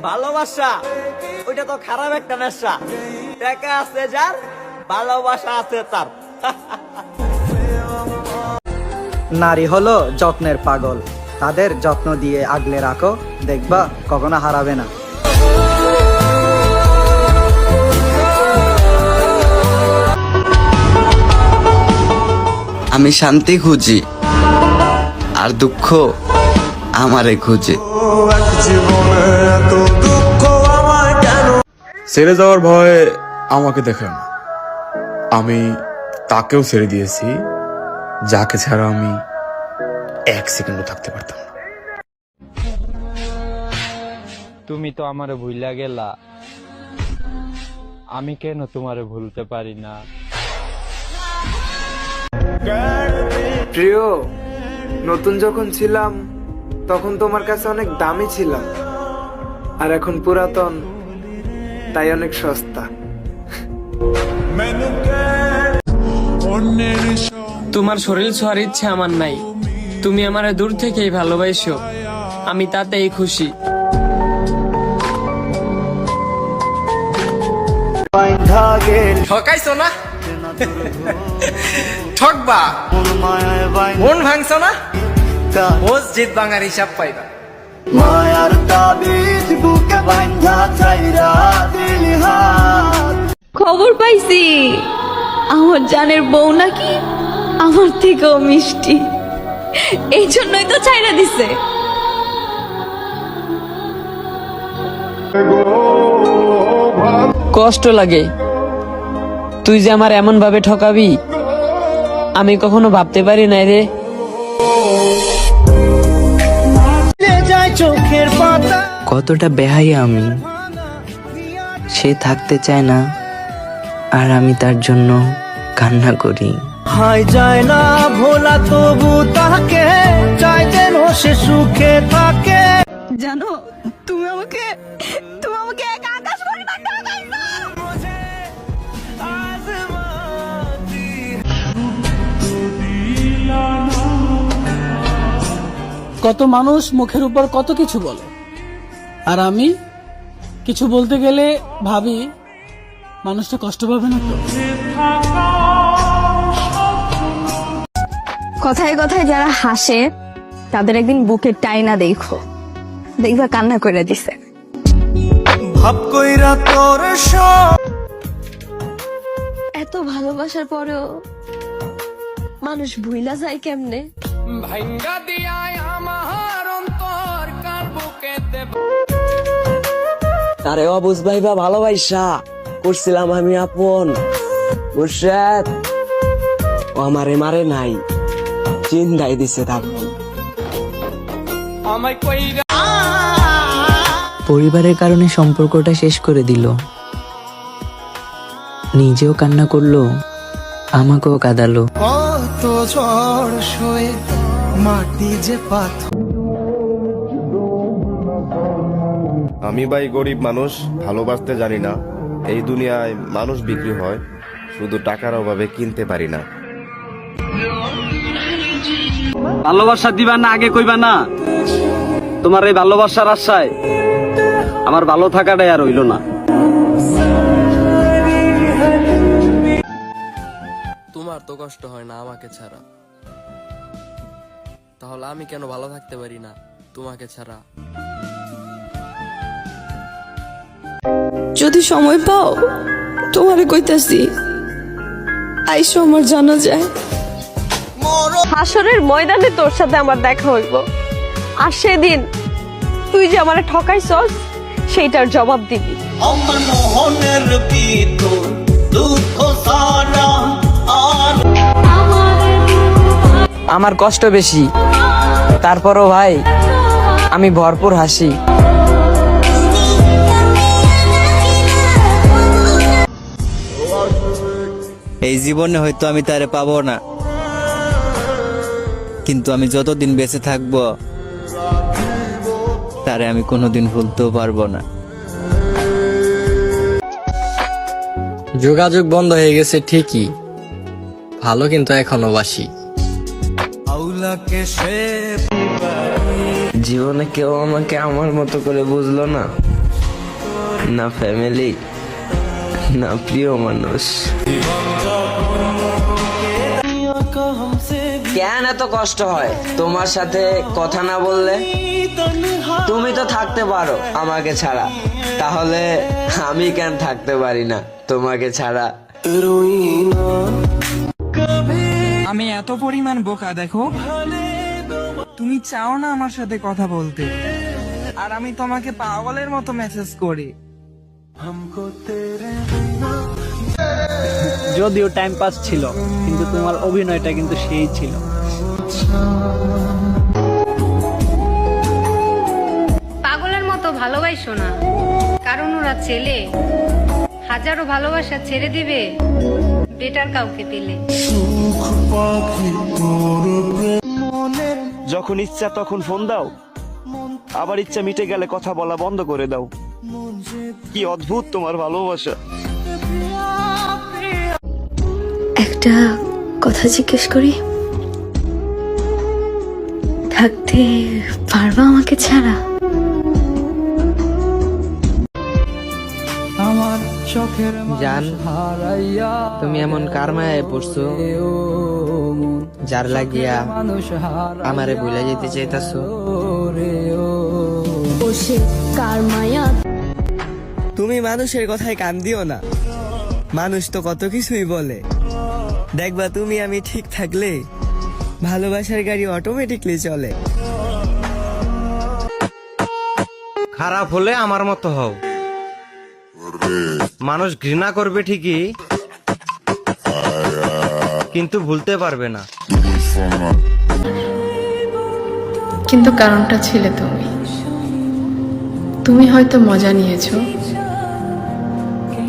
ভালোবাসা ওইটা তো খারাপ একটা নেশা। টাকা আছে যার, ভালোবাসা আছে তার। নারী হলো যত্নের পাগল, তাদের যত্ন দিয়ে আগলে রাখো, দেখবা কখনো হারাবে না। আমি শান্তি খুঁজি আর দুঃখ আমারে খুঁজে। ছেড়ে যাওয়ার ভয়ে আমাকে দেখে না, আমি তাকেও ছেড়ে দিয়েছি যাকে ছাড়া আমি এক সেকেন্ডও থাকতে পারতাম না। তুমি তো আমারে ভুইলা গেলা, আমি কেন তোমারে ভুলতে পারি না? প্রিয়, নতুন যখন ছিলাম তখন তোমার কাছে অনেক দামি ছিলাম, আর এখন পুরাতন তাই অনেক সস্তা। তোমার শরীর ছোঁয়ার ইচ্ছে আমার নাই, তুমি আমারে দূর থেকেই ভালোবাসো, আমি তাতেই খুশি। ঠকাইছো না, ঠকবা, মন ভাঙছো না, মসজিদ ভাঙার হিসাব পাইবা। খবর পাইছি আমার জানের বউ নাকি আমার থেকেও মিষ্টি, এই জন্যই তো চাইনা দিছে। কষ্ট লাগে, তুই যে আমার এমন ভাবে ঠকাবি আমি কখনো ভাবতে পারি নাই রে। কতটা বেহাইয়া আমি, সে থাকতে চায় না আর আমি তার জন্য কান্না করি। হয় যায় না ভোলা তবু তাকে চাই যেন সে সুখে থাকে। জানো তুমি আমাকে এক আকাশ করে টাকা দাইছো। কত মানুষ মুখের উপর কত কিছু বলে, আর আমি কিছু বলতে গেলে ভাবি মানুষটা কষ্ট পাবে না তো। কথায় কথায় যারা হাসে তাদের একদিন বুকের টাইনা দেখো, দেখবা কান্না করে দিছে। ভাব কইরা তোর এত ভালোবাসার পরেও মানুষ ভুইলা যায় কেমনে? ভাঙ্গা দিয়ায় আমার অন্তর কার বুকে দেব। তারে অবুঝ ভাইবা ভালোবাসা করছিলাম আমি আপন, মুর্শেদ ও আমারে মারে নাই, চিন্তাই দিছে থাকবো আমায় কইরা পরিবারের কারণে সম্পর্কটা শেষ করে দিল, নিজেও কান্না করলো, আমাকেও কাঁদালো। কত ঝড় সয়ে মাটি যে পাথর। আমি ভাই গরিব মানুষ, ভালোবাসতে জানি না। এই দুনিয়ায় মানুষ বিক্রি হয়, শুধু টাকার অভাবে কিনতে পারি না। ভালোবাসা দিবা না আগে কইবা না? তোমার এই ভালোবাসার আশায় আমার ভালো থাকাটাই আর হইল না। তোমার তো কষ্ট হয় না আমাকে ছাড়া, তাহলে আমি কেন ভালো থাকতে পারি না তোমাকে ছাড়া? যদি সময় পাও তোমারে কইতাছি আইসো আমার জানা যায়। হাসরের ময়দানে তোর সাথে আমার দেখা হইব, আর সেদিন তুই যে আমারে ঠকাইছস সেইটার জবাব দিবি। আমার মোহনের ভিতর দুঃখ সারা আর আমার কষ্ট বেশি, তারপরও ভাই আমি ভরপুর হাসি। এই জীবনে হয়তো আমি তারে পাবো না, কিন্তু আমি যতদিন বেঁচে থাকবো তারে আমি কোনোদিন ভুলতেও পারবো না। যোগাযোগ বন্ধ হয়ে গেছে ঠিকই, ভালো কিন্তু এখনো বাসি। জীবনে কেউ আমাকে আমার মতো করে বুঝলো না। না ফ্যামিলি, না প্রিয় মানুষ। কেন এত কষ্ট হয় তোমার সাথে কথা না বললে? তুমি তো থাকতে পারো আমাকে ছাড়া, তাহলে আমি কেন থাকতে পারি না তোমাকে ছাড়া? আমি এত পরিমাণ বোকা দেখো, তুমি চাও না আমার সাথে কথা বলতে, আর আমি তোমাকে পাগলের মতো মেসেজ করি। যদিও টাইম পাস ছিল, কিন্তু তোমার অভিনয়টা কিন্তু সেই ছিল। পাগলের মতো ভালোবাসো না, কারণ ওরা ছেলে হাজারো ভালোবাসা ছেড়ে দিবে বেটার কাউকে পেলে। যখন ইচ্ছা তখন ফোন দাও, আবার ইচ্ছা মিটে গেলে কথা বলা বন্ধ করে দাও। কি অদ্ভুত তোমার ভালোবাসা। একটা কথা জিজ্ঞেস করি, থাকতে পারবা আমাকে ছাড়া? জান, তুমি এমন কার মায়ায় পড়ছো যার লাগিয়া আমারে ভুলে যেতে চাইতাছো? তুমি মানুষের কথায় কান দিও না, মানুষ তো কত কিছুই বলে। দেখবা তুমি আমি ঠিক থাকলে ভালোবাসার গাড়ি অটোমেটিকলি চলে। খারাপ হলে আমার মতো হও। মানুষ ঘৃণা করবে ঠিকই, কিন্তু ভুলতে পারবে না। কিন্তু কারণটা ছিলে তুমি। তুমি হয়তো মজা নিয়েছো,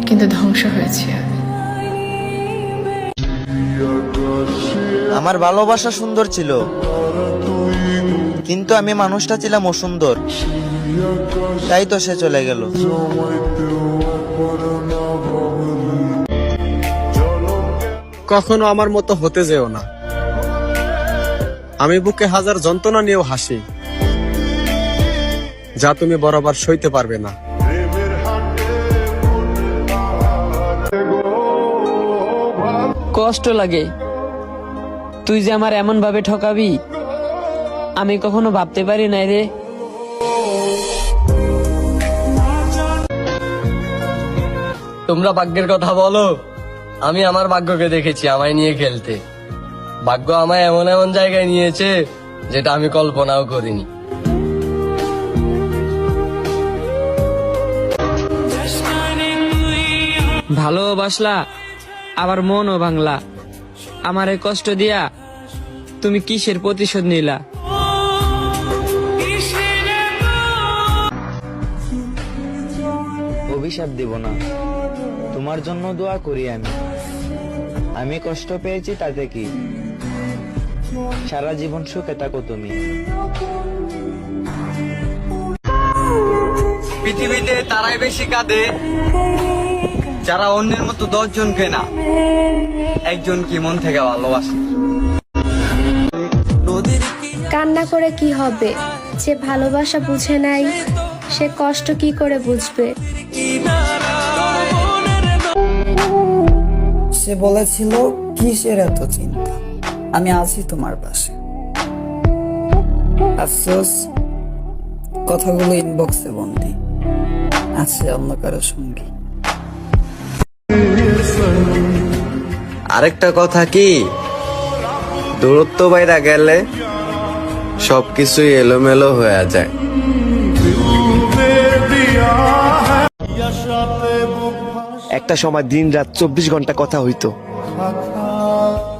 কিন্তু ধ্বংস হয়েছে আমি। আমার ভালোবাসা সুন্দর ছিল, কিন্তু আমি মানুষটা ছিলাম অসুন্দর, তাই তো সে চলে গেল। কখনো আমার মতো হতে যেও না। আমি বুকে হাজার যন্ত্রণা নিয়েও হাসি, যা তুমি বরাবর সইতে পারবে না। কষ্ট লাগে, তুই যে আমার এমন ভাবে ঠকাবি আমি কখনো ভাবতে পারি নাই রে। তোমরা ভাগ্যের কথা বলো, আমি আমার ভাগ্যকে দেখেছি আমায় নিয়ে খেলতে। ভাগ্য আমায় এমন এমন জায়গায় নিয়েছে যেটা আমি কল্পনাও করিনি। ভালোবাসলা আবার মনও ভাঙলা, আমারে কষ্ট দিয়া তুমি কিসের প্রতিশোধ নিলা? অভিশাপ দিব না, তোমার জন্য দোয়া করি আমি কষ্ট পেয়েছি তাতে কি, সারা জীবন সুখে থাকো তুমি। পৃথিবীতে তারাই বেশি কাঁদে যারা অন্যের মতো 10 জনকে না, একজন কি মন থেকে ভালোবাসে। কান্না করে কি হবে? যে ভালোবাসা বুঝে নাই সে কষ্ট কি করে বুঝবে? সে বলেছিল, কিসের এত চিন্তা, আমি আছি তোমার পাশে। আফসোস, কথাগুলো ইনবক্সে বন্দি আছে অন্য কারো সঙ্গে। আরেকটা কথা কি, দূরত্ব বাইরে গেলে সবকিছুই এলোমেলো হয়ে যায়। একটা সময় দিন রাত 24 ঘন্টা কথা হইতো,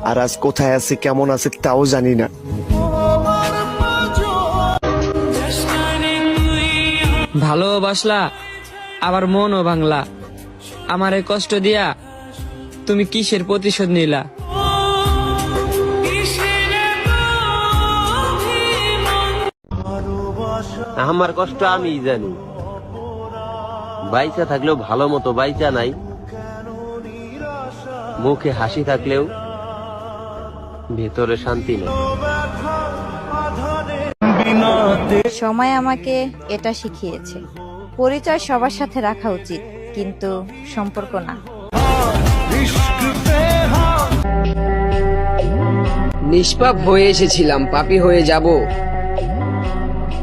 আর আজ কোথায় আছে কেমন আছে তাও জানি না। ভালোবাসলা আবার মনও ভাঙলা, আমারে কষ্ট দিয়া তুমি কিসের প্রতিশোধ নিলা? আমার কষ্ট আমি জানি, বাইচা থাকলেও ভালো মতো বাইচা নাই, মুখে হাসি থাকলেও ভেতরে শান্তি নেই। সময় আমাকে এটা শিখিয়েছে, পরিচয় সবার সাথে রাখা উচিত, কিন্তু সম্পর্ক না। নিষ্পাপ হয়ে এসেছিলাম, পাপী হয়ে যাব।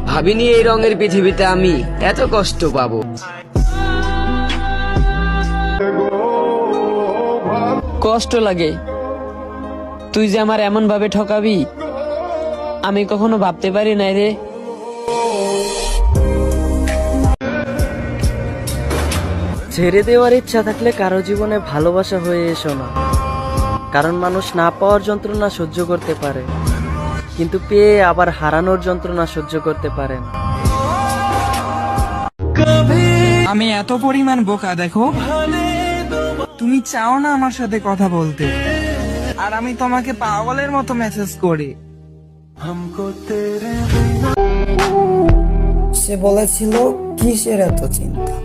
ভাবিনি এই রঙের পৃথিবীতে আমি এত কষ্ট পাবো। কষ্ট লাগে, তুই যে আমার এমন ভাবে ঠকাবি আমি কখনো ভাবতে পারি নাই রে। ছেড়ে দেওয়ার ইচ্ছা থাকলে কারো জীবনে ভালোবাসা হয়ে এসো না, কারণ মানুষ না পাওয়ার যন্ত্রণা সহ্য করতে পারে, কিন্তু পেয়ে আবার হারানোর যন্ত্রণা সহ্য করতে পারেন। আমি এত পরিমাণ বোকা দেখো, তুমি চাও না আমার সাথে কথা বলতে, আর আমি তোমাকে পাগলের মতো মেসেজ করি। সে বলেছিল কিসের এত চিন্তা,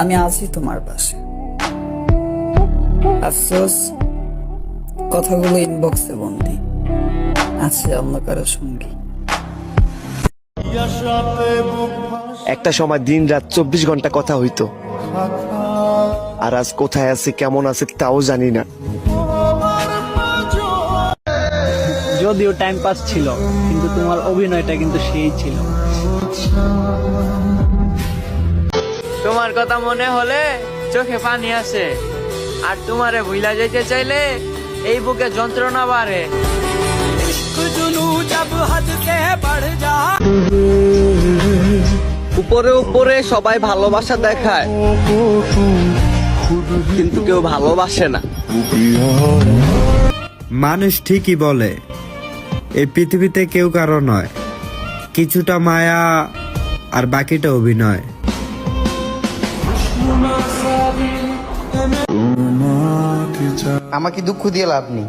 আমি আছি তোমার পাশে। আফসোস কথাগুলো ইনবক্সে বন্দি আছে অন্য কারো সঙ্গী। একটা সময় দিন রাত 24 ঘন্টা কথা হইতো, আর আজ কোথায় আছে কেমন আছে তাও জানি না। যদিও টাইম পাস ছিল, কিন্তু তোমার অভিনয়টা কিন্তু সেই ছিল। তোমার কথা মনে হলে চোখে পানি আসে, আর তোমারে ভুলা যেতে চাইলে এই বুকে যন্ত্রণা বাড়ে। উপরে উপরে সবাই ভালোবাসা দেখায়, কিন্তু কেউ ভালোবাসে না। মানুষ ঠিকই বলে এই পৃথিবীতে কেউ কারো নয়, কিছুটা মায়া আর বাকিটা অভিনয়। আমাকে দুঃখ দিয়ে লাভ নেই,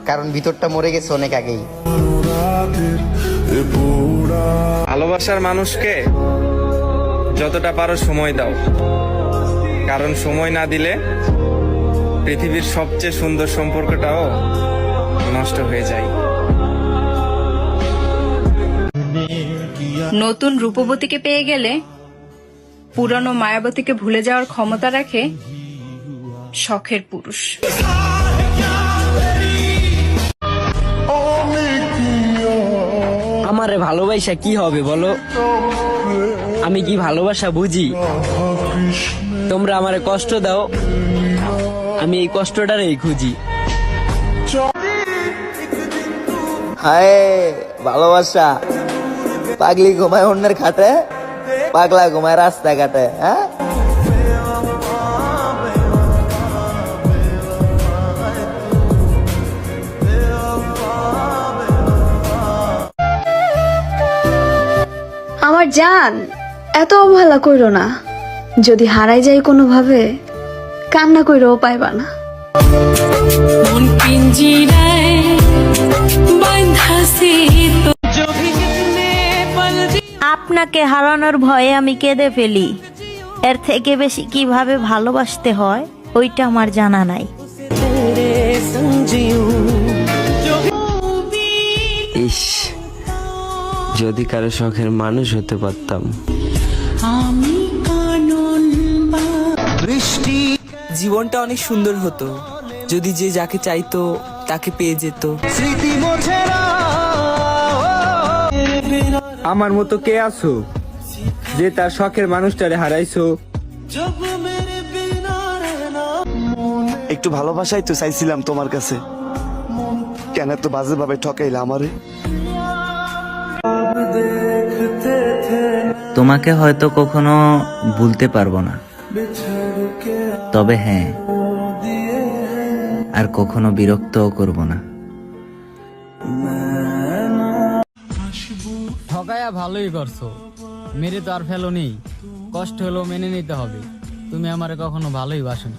কারণ ভিতরটা মরে গেছে অনেক আগেই। ভালোবাসার মানুষকে যতটা পারো সময় দাও, কারণ সময় না দিলে পৃথিবীর সবচেয়ে সুন্দর সম্পর্কটাও নষ্ট হয়ে যায়। নতুন রূপবতীকে পেয়ে গেলে পুরনো মায়াবতীকে ভুলে যাওয়ার ক্ষমতা রাখে শখের পুরুষ। আমারে ভালোবাসা কি হবে বলো? আমি কি ভালোবাসা বুঝি? তোমরা আমারে কষ্ট দাও, আমি এই কষ্টটারই খুঁজি। হায় ভালোবাসা, পাগলি ঘুমায় অন্যের খাটে, পাগলা ঘুমায় রাস্তাঘাটে। হ্যাঁ, আমার জান, এত অবহেলা কইরো না। যদি হারাই যাই কোনোভাবে, কান্না কইরো পাইবা না। আপনাকে হারানোর ভয়ে আমি কেঁদে ফেলি, এর থেকে বেশি কিভাবে ভালোবাসতে হয় ওইটা আমার জানা নাই। ইস, যদি কারো শখের মানুষ হতে পারতাম। জীবনটা অনেক সুন্দর হতো যদি যে যাকে চাইতো তাকে পেয়ে যেত। আমার মতো কে আছো যে তার শখের মানুষটারে হারাইছো? একটু ভালোবাসাই তো চাইছিলাম তোমার কাছে, কেন এত বাজে ভাবে ঠকাইলা আমারে? তোমাকে হয়তো কখনো ভুলতে পারবো না, তবে হ্যাঁ, আর কখনো বিরক্তও করব না। ঠকায়া ভালোই করছো, মেরে তো আর ফেলোনি। কষ্ট হলেও মেনে নিতে হবে, তুমি আমারে কখনো ভালোই বাসনি।